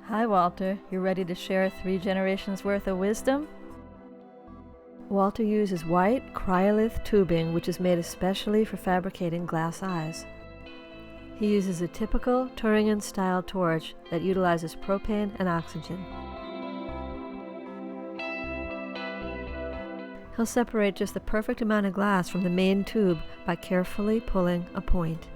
Hi, Walter. You ready to share 3 generations worth of wisdom? Walter uses white Kryolith tubing, which is made especially for fabricating glass eyes. He uses a typical Turingen-style torch that utilizes propane and oxygen. He'll separate just the perfect amount of glass from the main tube by carefully pulling a point.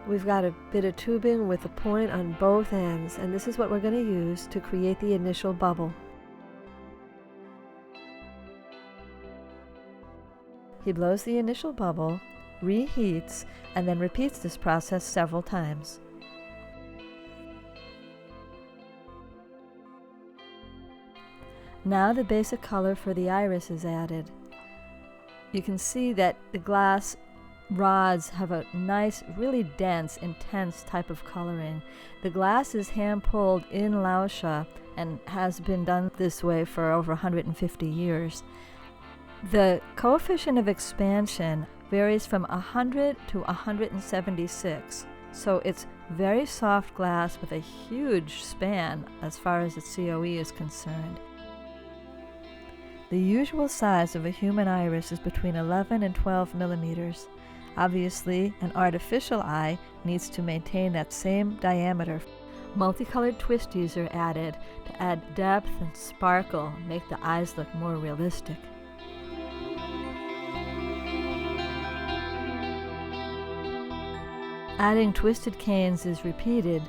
We've got a bit of tubing with a point on both ends, and this is what we're going to use to create the initial bubble. He blows the initial bubble, reheats, and then repeats this process several times. Now the basic color for the iris is added. You can see that the glass rods have a nice, really dense, intense type of coloring. The glass is hand-pulled in Lauscha and has been done this way for over 150 years. The coefficient of expansion varies from 100 to 176, so it's very soft glass with a huge span as far as its COE is concerned. The usual size of a human iris is between 11 and 12 millimeters. Obviously, an artificial eye needs to maintain that same diameter. Multicolored twisties are added to add depth and sparkle, make the eyes look more realistic. Adding twisted canes is repeated.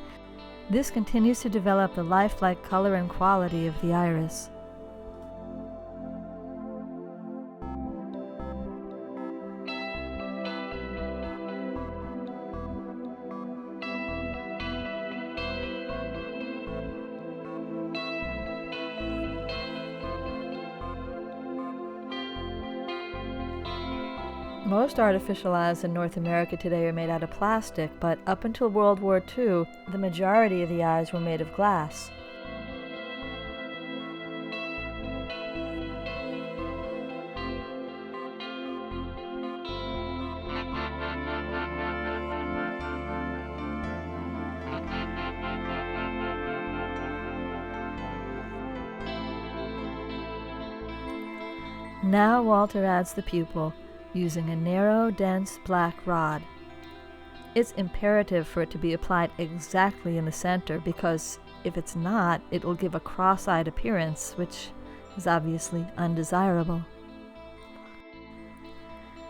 This continues to develop the lifelike color and quality of the iris. Most artificial eyes in North America today are made out of plastic, but up until World War II, the majority of the eyes were made of glass. Now Walter adds the pupil, using a narrow, dense black rod. It's imperative for it to be applied exactly in the center, because if it's not, it will give a cross-eyed appearance, which is obviously undesirable.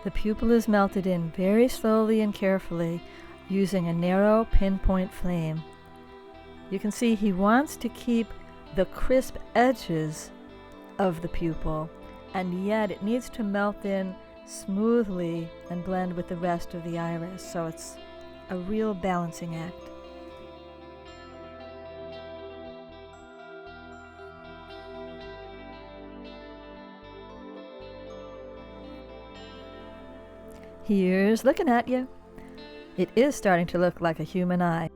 The pupil is melted in very slowly and carefully, using a narrow pinpoint flame. You can see he wants to keep the crisp edges of the pupil, and yet it needs to melt in smoothly and blend with the rest of the iris, so it's a real balancing act. Here's looking at you. It is starting to look like a human eye.